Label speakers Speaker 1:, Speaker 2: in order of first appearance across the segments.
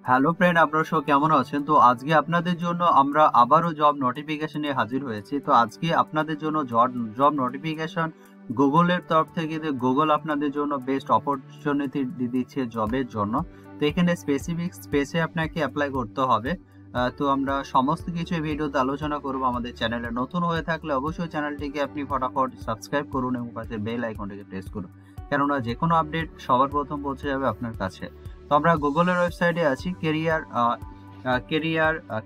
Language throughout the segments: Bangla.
Speaker 1: হ্যালো ফ্রেন্ড, আপনারা সব কেমন আছেন? তো আজকে আপনাদের জন্য আমরা আবারও জব নোটিফিকেশন নিয়ে হাজির হয়েছি। তো আজকে আপনাদের জন্য জব নোটিফিকেশন গুগলের তরফ থেকে গুগল আপনাদের জন্য বেস্ট অপরচুনিটি দিচ্ছে জবের জন্য। তো এখানে স্পেসিফিক স্পেসে আপনাকে অ্যাপ্লাই করতে হবে। তো আমরা সমস্ত কিছু এই ভিডিওতে আলোচনা করব। আমাদের চ্যানেলে নতুন হয়ে থাকলে অবশ্যই চ্যানেলটিকে আপনি ফটাফট সাবস্ক্রাইব করুন এবং পাশে বেল আইকনটিকে প্রেস করুন, কেননা যে কোনো আপডেট সবার প্রথম পৌঁছে যাবে আপনার কাছে। তো আমরা গুগলের ওয়েবসাইটে আছি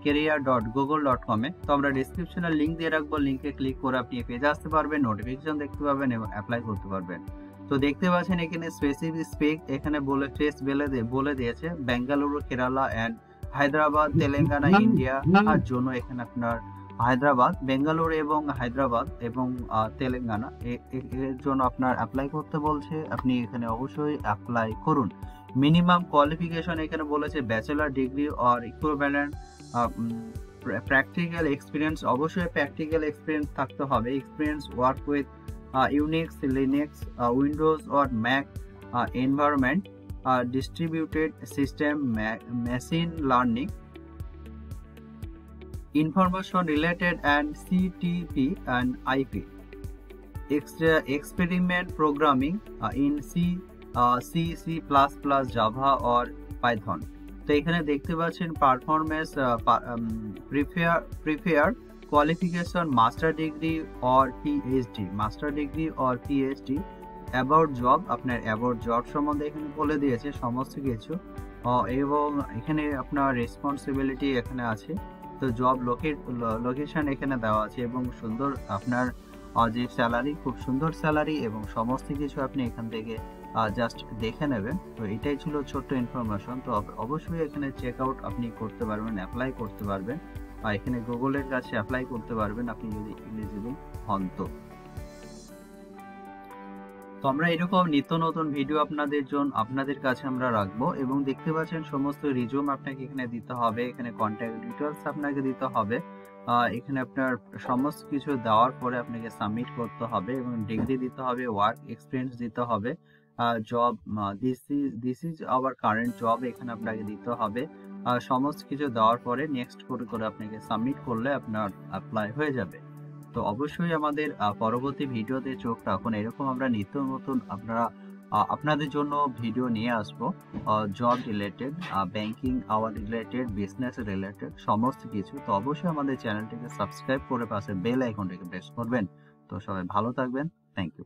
Speaker 1: career.google.com এ। তো আমরা ডিসক্রিপশনে লিংক দিয়ে রাখবো, লিংকে ক্লিক করে আপনি পেজে আসতে পারবেন, নোটিফিকেশন দেখতে পাবেন এবং অ্যাপ্লাই করতে পারবেন। তো দেখতে পাচ্ছেন এখানে স্পেসিফিক স্পেক এখানে বলে দিয়েছে বেঙ্গালুরু, কেরালা অ্যান্ড হায়দ্রাবাদ, তেলেঙ্গানা, ইন্ডিয়া আর জন্য এখানে আপনার হায়দ্রাবাদ, বেঙ্গালুরু এবং হায়দ্রাবাদ এবং তেলেঙ্গানা এর জন্য আপনার অ্যাপ্লাই করতে বলছে। আপনি এখানে অবশ্যই অ্যাপ্লাই করুন। মিনিমাম কোয়ালিফিকেশন এখানে বলেছে bachelor degree or equivalent. Practical experience, অবশ্যই প্র্যাকটিক্যাল এক্সপিরিয়েন্স থাকতে হবে। Experience work with Unix, Linux, Windows or Mac environment, distributed system, machine learning, information related and CTP and IP, experiment programming in C, Java or Python। তো এখানে দেখতে পাচ্ছেন performance prefer qualification master degree or PhD. About job, আপনার অ্যাবাউট জব সম্বন্ধে এখানে বলে দিয়েছে সমস্ত কিছু। এবং এখানে আপনার রেসপন্সিবিলিটি এখানে আছে। তো জব লোকেশন এখানে দেওয়া আছে এবং সুন্দর আপনার যে স্যালারি, খুব সুন্দর স্যালারি এবং সমস্ত কিছু আপনি এখান থেকে জাস্ট দেখে নেবেন। তো এটাই ছিল ছোট্ট ইনফরমেশন। তো অবশ্যই এখানে চেক আউট আপনি করতে পারবেন, অ্যাপ্লাই করতে পারবেন, আর এখানে গুগলের কাছে অ্যাপ্লাই করতে পারবেন আপনি যদি এলিজিবল হন। তো আমরা এরকম নিত্য নতুন ভিডিও আপনাদের কাছে আমরা রাখবো। এবং দেখতে পাচ্ছেন সমস্ত রিজিউম আপনাকে এখানে দিতে হবে, এখানে কন্ট্যাক্ট ডিটেলস আপনাকে দিতে হবে। এখানে আপনার সমস্ত কিছু দেওয়ার পরে আপনাকে সাবমিট করতে হবে এবং ডিগ্রি দিতে হবে, ওয়ার্ক এক্সপিরিয়েন্স দিতে হবে, job this is our current job এখানে আপনাকে দিতে হবে। সমস্ত কিছু দেওয়ার পরে নেক্সট করে আপনাকে সাবমিট করলে আপনার অ্যাপ্লাই হয়ে যাবে। তো অবশ্যই আমাদের পরবর্তী ভিডিওতে চোখ রাখুন। এরকম আমরা নিত্য নতুন আপনাদের জন্য ভিডিও নিয়ে আসবো, job related, banking hour related, business related সমস্ত কিছু। তো অবশ্যই আমাদের চ্যানেলটিকে সাবস্ক্রাইব করে পাশে বেল আইকনটিকে প্রেস করবেন। তো সবাই ভালো থাকবেন। Thank you.